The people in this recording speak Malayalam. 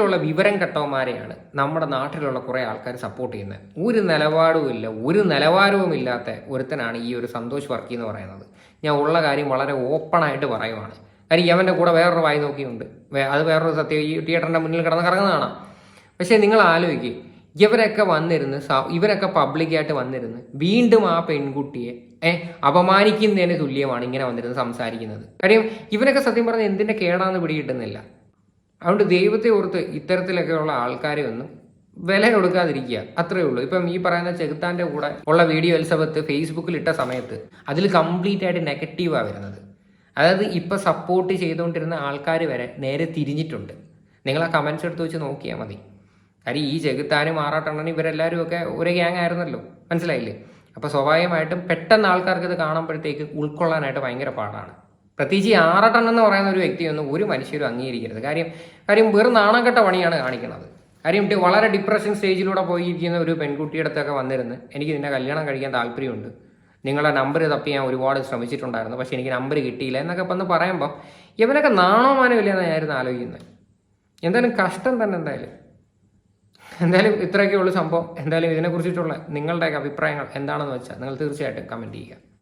ഇത്തരത്തിലുള്ള വിവരം കെട്ടവന്മാരെയാണ് നമ്മുടെ നാട്ടിലുള്ള കുറേ ആൾക്കാർ സപ്പോർട്ട് ചെയ്യുന്നത്. ഒരു നിലപാടുമില്ല, ഒരു നിലവാരവും ഇല്ലാത്ത ഒരുത്തനാണ് ഈ ഒരു സന്തോഷ് വർക്കി എന്ന് പറയുന്നത്. ഞാൻ ഉള്ള കാര്യം വളരെ ഓപ്പണായിട്ട് പറയുവാണ്. കാര്യം യവൻ്റെ കൂടെ വേറൊരു വായി നോക്കിയുണ്ട്, അത് വേറൊരു സത്യം. ഈ തിയേറ്ററിൻ്റെ മുന്നിൽ കിടന്ന് കറങ്ങുന്നതാണ്. പക്ഷേ നിങ്ങൾ ആലോചിക്കുക, ഇവരൊക്കെ പബ്ലിക്കായിട്ട് വന്നിരുന്ന് വീണ്ടും ആ പെൺകുട്ടിയെ അപമാനിക്കുന്നതിന് തുല്യമാണ് ഇങ്ങനെ വന്നിരുന്ന് സംസാരിക്കുന്നത്. കാര്യം ഇവരൊക്കെ സത്യം പറഞ്ഞാൽ എന്തിൻ്റെ കേടാന്ന് പിടികിട്ടുന്നില്ല. അതുകൊണ്ട് ദൈവത്തെ ഓർത്ത് ഇത്തരത്തിലൊക്കെയുള്ള ആൾക്കാരെ ഒന്നും വില കൊടുക്കാതിരിക്കുക, അത്രയേ ഉള്ളൂ. ഇപ്പം ഈ പറയുന്ന ചെകുത്താൻ്റെ കൂടെ ഉള്ള വീഡിയോ എലിസബത്ത് ഫേസ്ബുക്കിൽ ഇട്ട സമയത്ത് അതിൽ കംപ്ലീറ്റ് ആയിട്ട് നെഗറ്റീവാണ് വരുന്നത്. അതായത് ഇപ്പം സപ്പോർട്ട് ചെയ്തുകൊണ്ടിരുന്ന ആൾക്കാർ വരെ നേരെ തിരിഞ്ഞിട്ടുണ്ട്. നിങ്ങൾ ആ കമൻസ് എടുത്ത് വെച്ച് നോക്കിയാൽ മതി. കാര്യം ഈ ചെകുത്താനും ആറാട്ടണ്ണനും ഇവരെല്ലാവരും ഒക്കെ ഒരേ ഗ്യാങ് ആയിരുന്നല്ലോ, മനസ്സിലായില്ലേ? അപ്പോൾ സ്വാഭാവികമായിട്ടും പെട്ടെന്ന് ആൾക്കാർക്ക് ഇത് കാണുമ്പോഴത്തേക്ക് ഉൾക്കൊള്ളാനായിട്ട് ഭയങ്കര പാടാണ്. പ്രത്യേകിച്ച് ഈ ആറാട്ടണ്ണൻ എന്ന് പറയുന്ന ഒരു വ്യക്തിയൊന്നും ഒരു മനുഷ്യരും അംഗീകരിക്കരുത്. കാര്യം വെറും നാണം കെട്ട പണിയാണ് കാണിക്കുന്നത്. കാര്യം വളരെ ഡിപ്രഷൻ സ്റ്റേജിലൂടെ പോയിരിക്കുന്ന ഒരു പെൺകുട്ടിയുടെ അടുത്തൊക്കെ വന്നിരുന്ന് എനിക്ക് നിന്നെ കല്യാണം കഴിക്കാൻ താല്പര്യമുണ്ട്, നിങ്ങളുടെ നമ്പർ തപ്പി ഞാൻ ഒരുപാട് ശ്രമിച്ചിട്ടുണ്ടായിരുന്നു, പക്ഷേ എനിക്ക് നമ്പർ കിട്ടിയില്ല എന്നൊക്കെ വന്ന് പറയുമ്പോൾ ഇവനൊക്കെ നാണോ മാനോ ഇല്ലെന്ന് ഞാനായിരുന്നു ആലോചിക്കുന്നത്. എന്തായാലും കഷ്ടം തന്നെ. എന്തായാലും ഇത്രയൊക്കെ ഉള്ളൂ സംഭവം. എന്തായാലും ഇതിനെക്കുറിച്ചിട്ടുള്ള നിങ്ങളുടെയൊക്കെ അഭിപ്രായങ്ങൾ എന്താണെന്ന് വെച്ചാൽ നിങ്ങൾ തീർച്ചയായിട്ടും കമൻറ്റ് ചെയ്യുക.